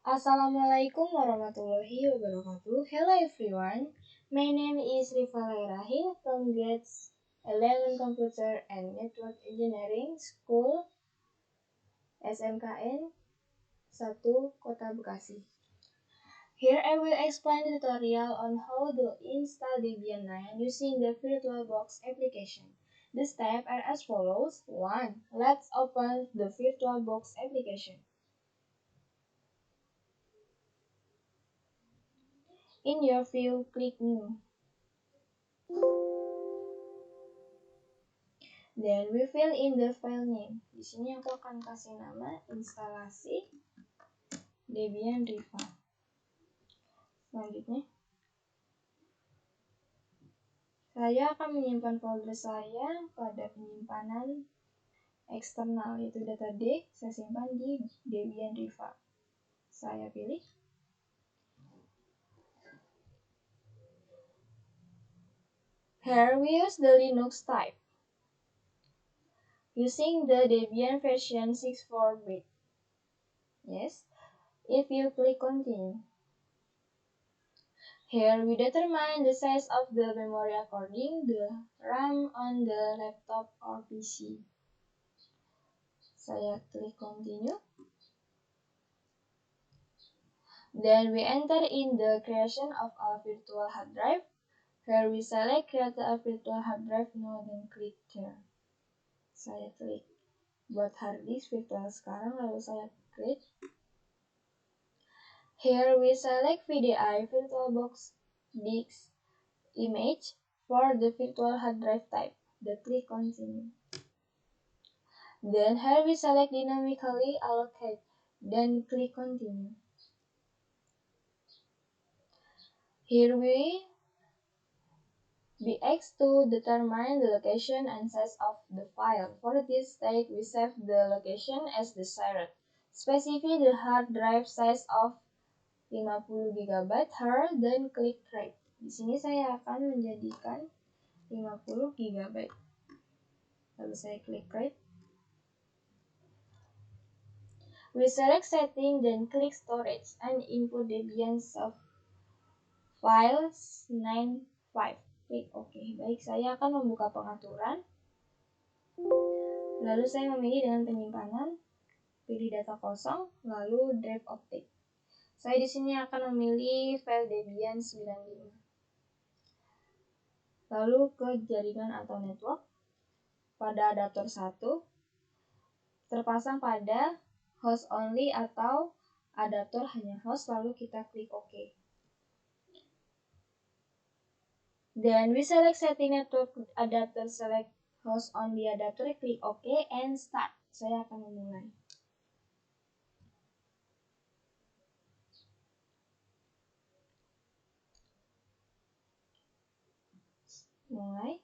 Assalamualaikum warahmatullahi wabarakatuh. Hello everyone. My name is Rifa Rahil from grade 11 Computer and Network Engineering School SMKN 1 Kota Bekasi. Here I will explain the tutorial on how to install Debian 9 using the VirtualBox application. The steps are as follows. 1. Let's open the VirtualBox application. In your view, click New. Then we fill in the file name. Di sini aku akan kasih nama instalasi Debian Riva. Selanjutnya, saya akan menyimpan folder saya pada penyimpanan eksternal, yaitu data D. Saya simpan di Debian Riva. Saya pilih. Here we use the Linux type using the Debian version 64-bit. Yes, if you click continue. Here we determine the size of the memory according the RAM on the laptop or PC. Saya klik continue. Then we enter in the creation of our virtual hard drive. Here we select create a virtual hard drive now, then click here. Saya klik buat hard disk virtual sekarang, lalu saya klik. Here we select VDI VirtualBox disk image for the virtual hard drive type. Then click continue. Then here we select dynamically allocate. Then click continue. Here we be asked to determine the location and size of the file. For this stage, we save the location as desired. Specify the hard drive size of 50 GB. Here, then click create. Di sini saya akan menjadikan 50 GB. Lalu saya klik create. We select setting, then click storage and input Debian soft files 95. Klik OK. Baik, saya akan membuka pengaturan. Lalu saya memilih dengan penyimpanan, pilih data kosong, lalu drive optik. Saya di sini akan memilih file Debian 95. Lalu ke jaringan atau network. Pada adaptor 1 terpasang pada host only atau adaptor hanya host, lalu kita klik OK. Then we select setting network adapter, select host only adapter, klik OK and start. Saya akan memulai. Mulai.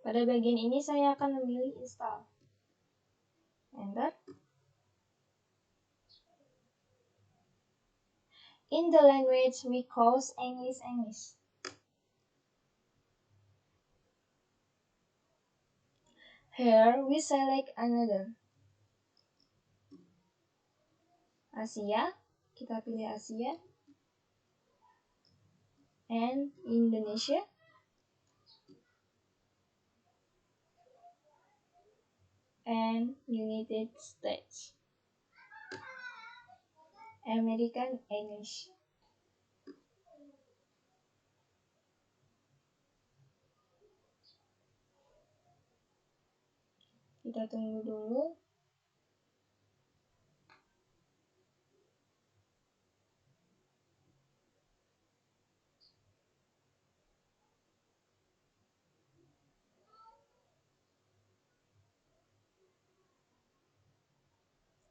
Pada bagian ini saya akan memilih install. Enter. In the language we call English. Here we select another. Asia, kita pilih Asia. And Indonesia. And United States. American English. Kita tunggu dulu.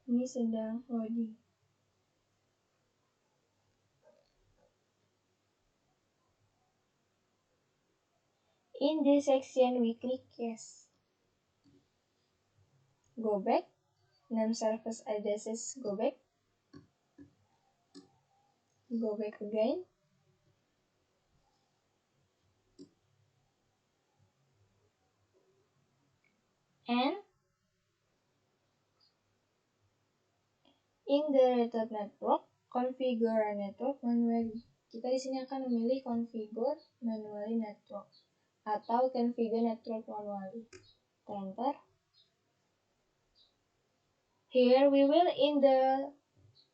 Ini sedang loading. In this section we click yes. Go back. Name service addresses, go back. Go back again. And In the routed network, configure network manually. Kita di sini akan memilih configure manually network atau configure network manually. Enter. Here we will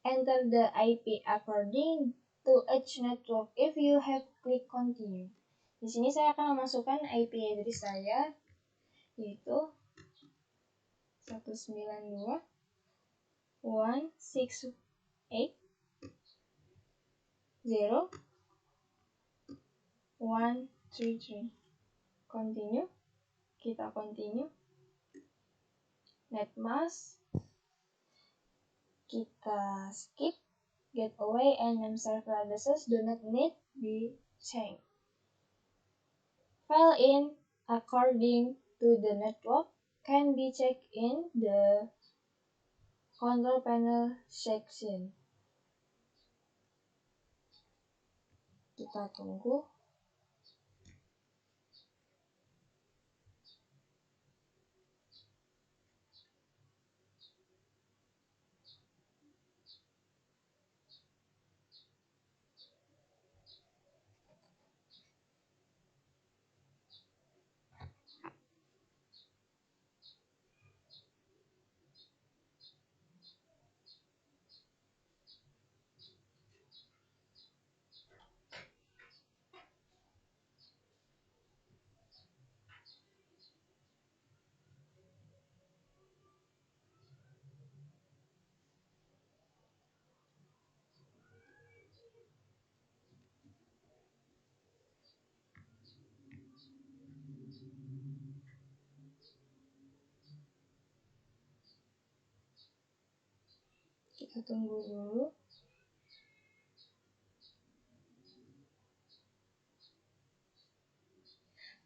enter the IP according to each network if you have click continue. Di sini saya akan memasukkan IP address saya, yaitu 192.168.0.133. Continue. Kita continue. Net mask. Kita skip. Gateway and name server addresses do not need be changed. File in according to the network can be checked in the control panel section. Kita tunggu. Kita tunggu dulu.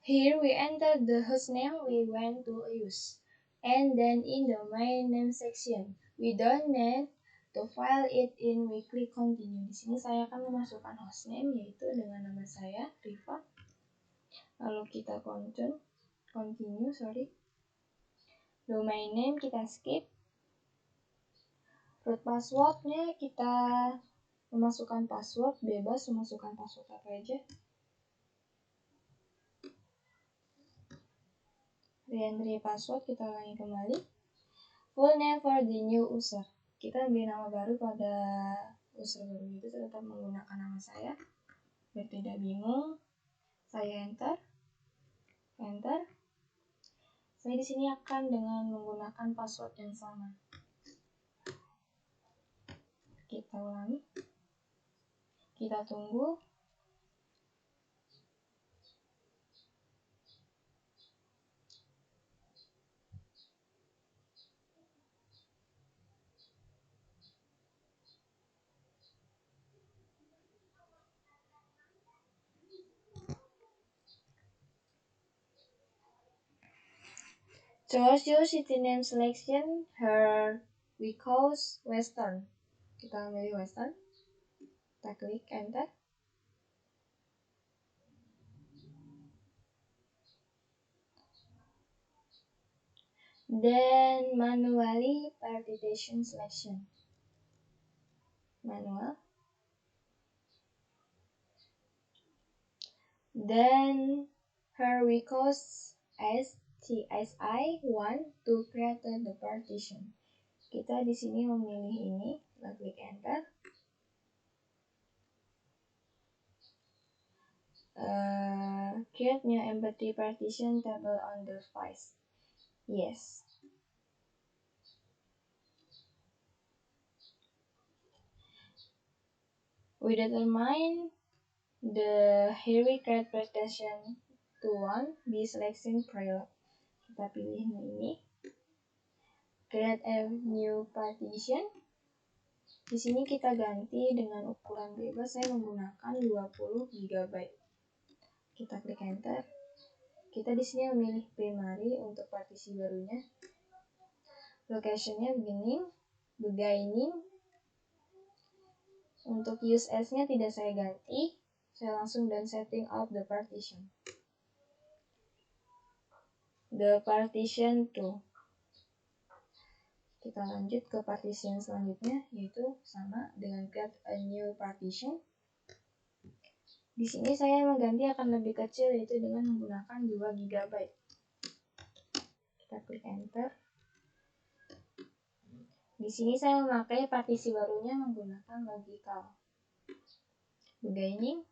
Here we enter the hostname we want to use, and then in the main name section, we don't need to file it in. We click continue. Di sini saya akan memasukkan hostname, yaitu dengan nama saya Riva. Lalu kita continue. Domain name kita skip. Root passwordnya kita memasukkan password bebas, memasukkan password apa aja. Re-entry password kita ulangi kembali. Full name for the new user. Kita beri nama baru pada user baru itu, tetap menggunakan nama saya biar tidak bingung. Saya enter. Saya di sini akan dengan menggunakan password yang sama. Kita ulangi. Kita tunggu. Choose your city name selection. Here we choose Western. Kita pilih Western. Kita klik enter. Then manually partition selection. Manual. Then here we choose STSI1 to create the partition. Kita di sini memilih ini, kita klik enter. Create new empty partition table on the device. Yes. We determine the here we create partition to one be selection preload. Kita pilih ini. Create a new partition. Di sini kita ganti dengan ukuran bebas. Saya menggunakan 20 GB. Kita klik enter. Kita di sini memilih primary untuk partisi barunya. Locationnya beginning. Untuk use as-nya tidak saya ganti. Saya langsung dan setting of the partition. The partition to Kita lanjut ke partition selanjutnya, yaitu sama dengan create a new partition. Di sini saya mengganti akan lebih kecil, yaitu dengan menggunakan 2 GB. Kita klik enter. Di sini saya memakai partisi barunya menggunakan logical. Beginning.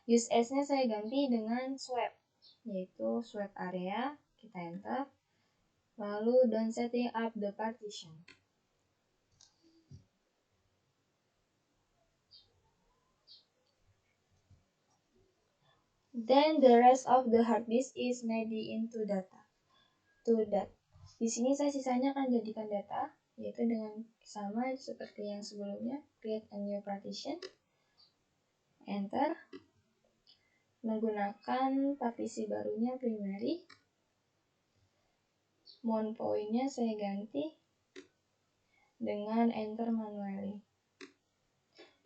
Use as-nya saya ganti dengan swap, yaitu swap area. Kita enter. Lalu don't setting up the partition. Then the rest of the hard disk is made into data. Di sini saya sisanya akan jadikan data, yaitu dengan sama seperti yang sebelumnya, create a new partition, enter, menggunakan partisi barunya primary, mount point-nya saya ganti dengan enter manually,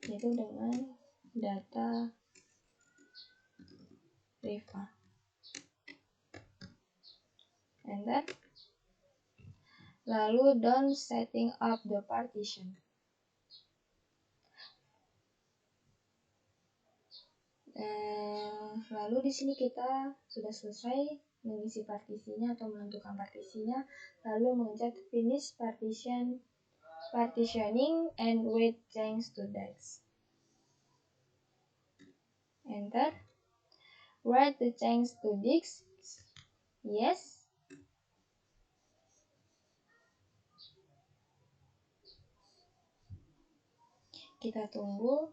yaitu dengan data Riva, enter, lalu done setting up the partition. Lalu di sini kita sudah selesai mengisi partisinya atau menentukan partisinya, lalu mencet finish partitioning and wait change to disk. Enter. Write the change to disk. Yes. Kita tunggu.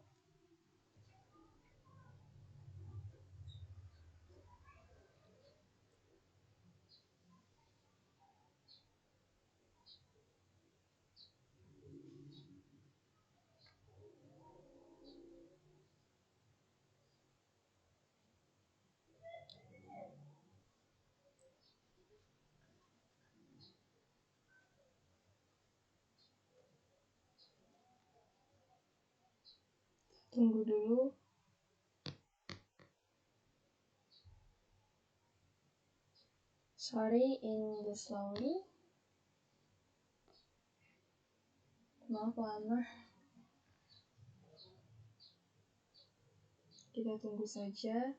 Tunggu dulu. Sorry in the slowly. Maaf lama. Kita tunggu saja.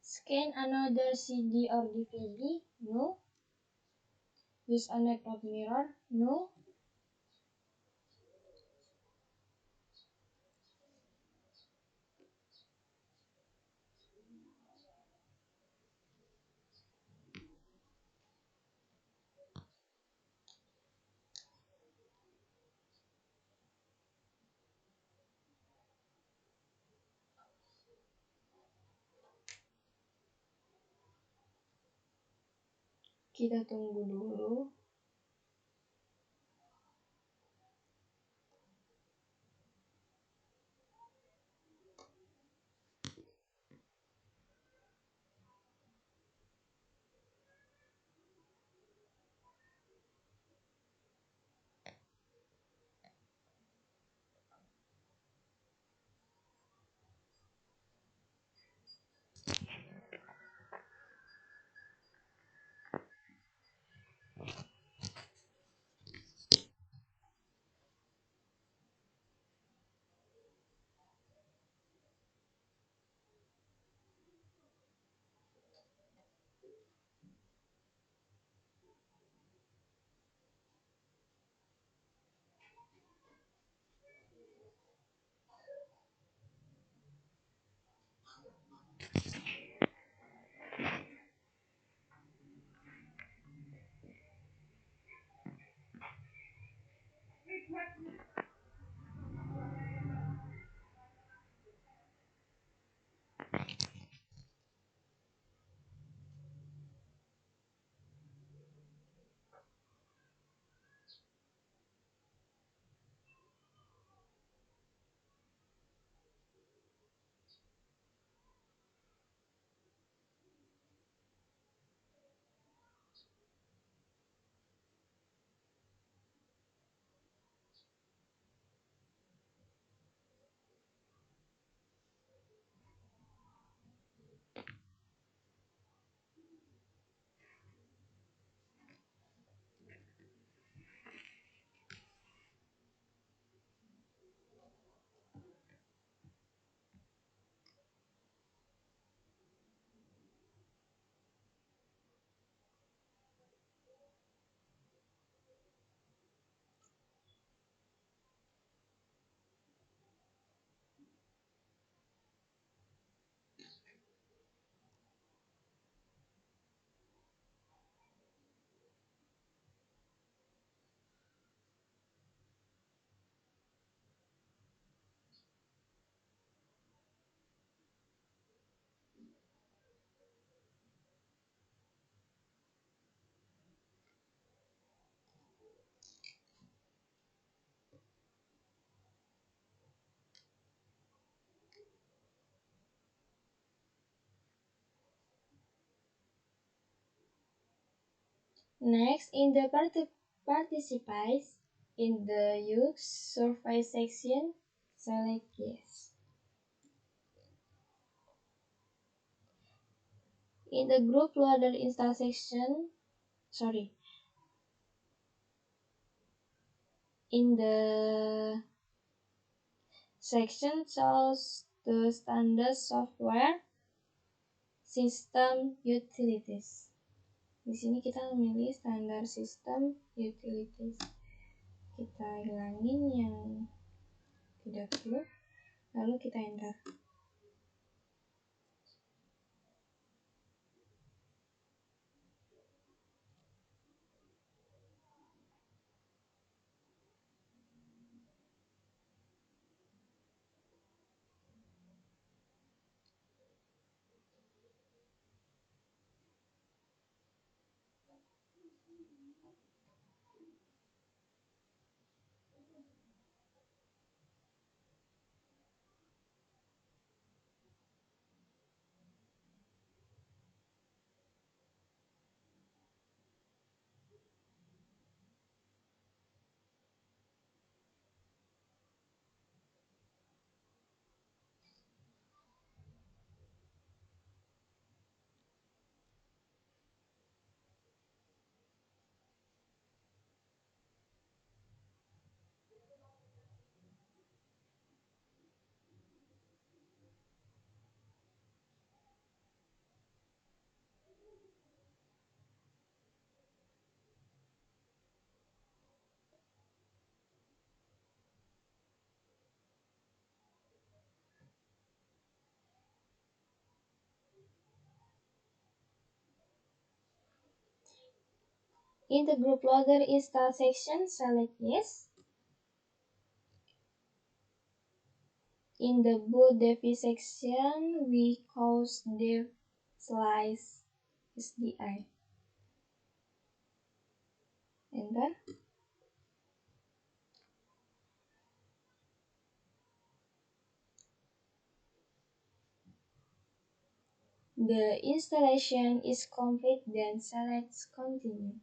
Scan another CD or DVD? No. Use a network mirror? No. Kita tunggu dulu. Next, in the participants in the use survey section, select yes. In the group loader install section, in the section shows the standard software system utilities. Di sini kita memilih standar system utilities. Kita hilangin yang tidak perlu, lalu kita enter. In the group loader install section, select yes. In the boot device section, we cause dev slice SDI. Enter. The installation is complete, then select continue.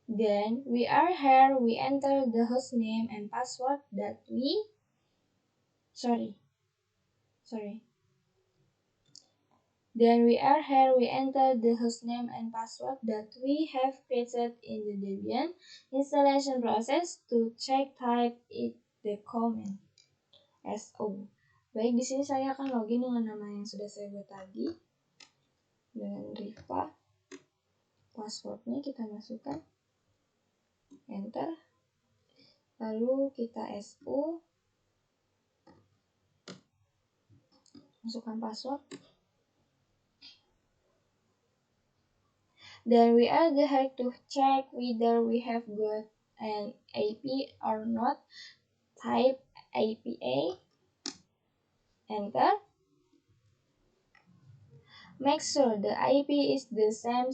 Then we are here, we enter the hostname and password that we Then we are here, we enter the hostname and password that we have created in the Debian installation process. To check, type it the command SO. Baik, di sini saya akan login dengan nama yang sudah saya buat tadi dengan Riva. Passwordnya kita masukkan, enter, lalu kita SO, masukkan password. Then we are here to check whether we have got an IP or not. Type APA, enter. Make sure the IP is the same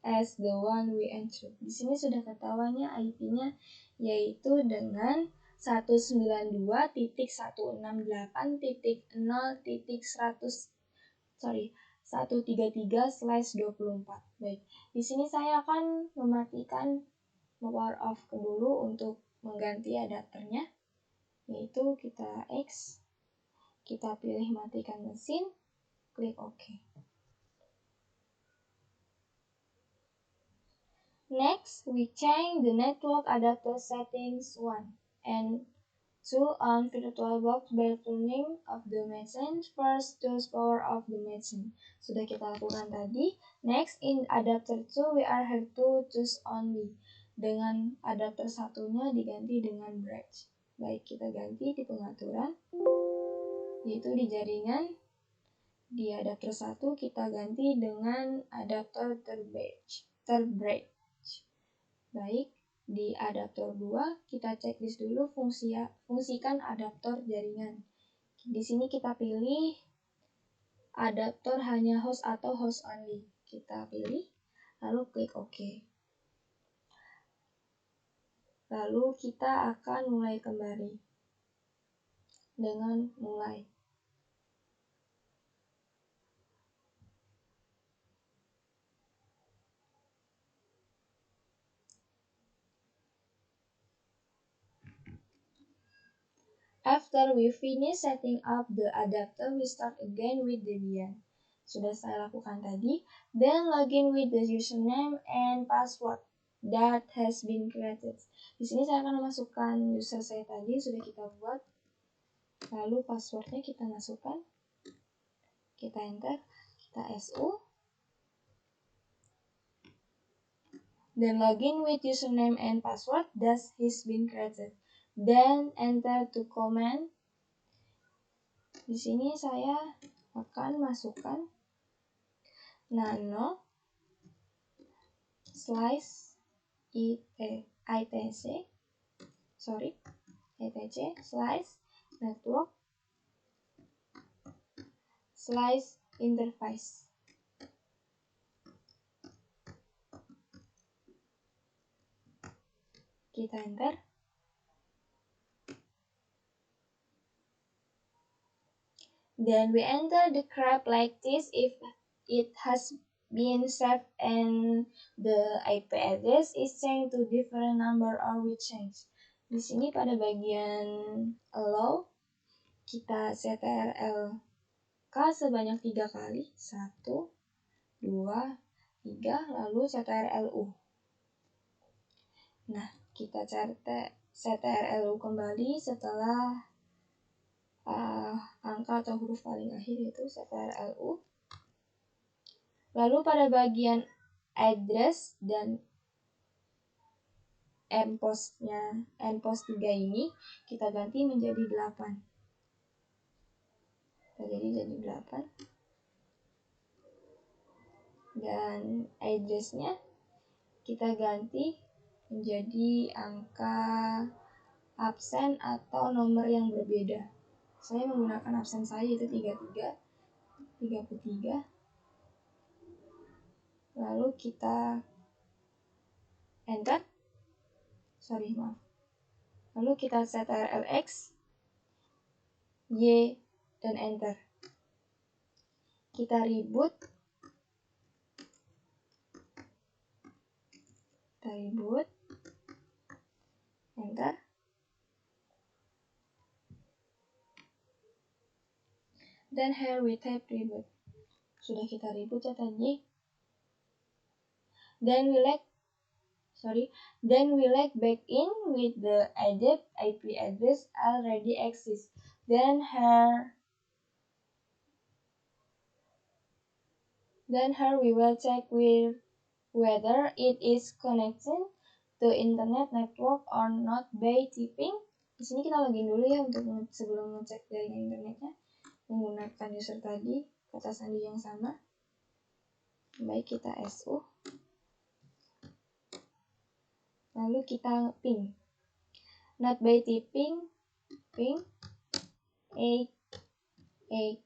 as the one we entered. Di sini sudah ketahuannya IP-nya yaitu dengan 192.168.0.133/24. Baik, di sini saya akan mematikan power off dulu untuk mengganti adapternya, yaitu kita X, kita pilih matikan mesin, klik OK. Next, we change the network adapter settings 1 and 2 on VirtualBox by turning off the machine. First, choose power off the machine. Sudah kita lakukan tadi. Next, in adapter 2, we are here to choose only. Dengan adapter satunya diganti dengan bridge. Baik, kita ganti di pengaturan, yaitu di jaringan. Di adapter 1 kita ganti dengan adapter terbridge. Baik, di adapter 2 kita checklist dulu fungsikan adapter jaringan. Di sini kita pilih adapter hanya host atau host only. Kita pilih, lalu klik OK. Lalu kita akan mulai kembali dengan mulai. After we finish setting up the adapter, we start again with Debian. Sudah saya lakukan tadi. Then login with the username and password that has been created. Di sini saya akan memasukkan user saya tadi, sudah kita buat. Lalu passwordnya kita masukkan. Kita enter, kita SU. Then login with username and password that has been created. Then enter to command. Di sini saya akan masukkan nano slice etc slice network slice interface. Kita enter. Then we enter the crap like this if it has been saved and the IP address is changed to different number or we change. Di sini pada bagian allow kita ctrl k sebanyak 3 kali, 1, 2, 3, lalu ctrl-u. Nah, kita ctrl-u kembali setelah angka atau huruf paling akhir, yaitu ctrl-u. Lalu pada bagian address dan endpost 3 ini kita ganti menjadi 8. Jadi 8. Dan address-nya kita ganti menjadi angka absen atau nomor yang berbeda. Saya menggunakan absen saya yaitu 33. Lalu kita enter. Lalu kita ctrl-x, y, dan enter. Kita reboot. Enter. Dan here we type reboot. Sudah kita reboot ya tadi. Then we log back in with the added IP address already exists. Then here we will check whether it is connected to internet network or not by typing. Di sini kita login dulu ya untuk sebelum ngecek jaringan internetnya menggunakan user tadi, kata sandi yang sama. Baik, kita SU. Lalu kita ping. Not by typing, ping 8888.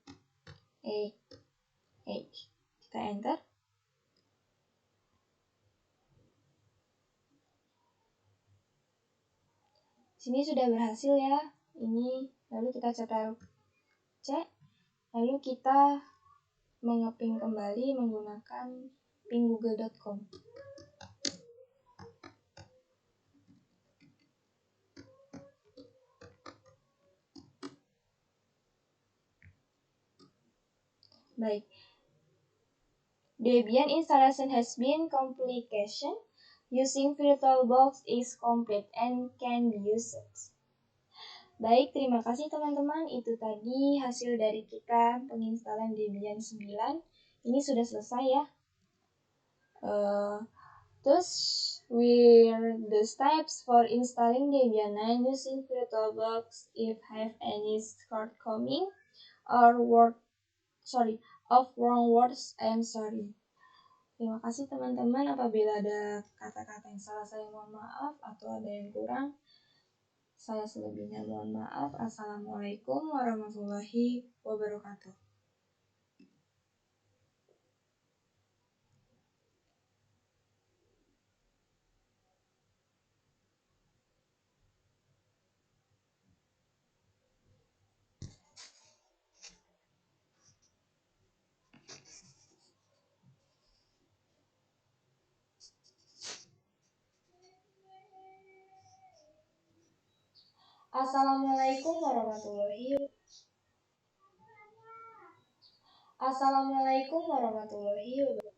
Kita enter. Sini sudah berhasil ya. Ini lalu kita ctrl C. Lalu kita mengeping kembali menggunakan pinggoogle.com. Baik. Debian installation has been completion. Using VirtualBox is complete and can be used. Baik, terima kasih teman-teman. Itu tadi hasil dari kita penginstalan Debian 9. Ini sudah selesai ya. Thus, were the steps for installing Debian 9 using VirtualBox if have any shortcoming or wrong words, I am sorry. Terima kasih teman-teman. Apabila ada kata-kata yang salah, saya mohon maaf, atau ada yang kurang, saya selebihnya mohon maaf. Assalamualaikum warahmatullahi wabarakatuh. Assalamualaikum warahmatullahi Assalamualaikum warahmatullahi wabarakatuh.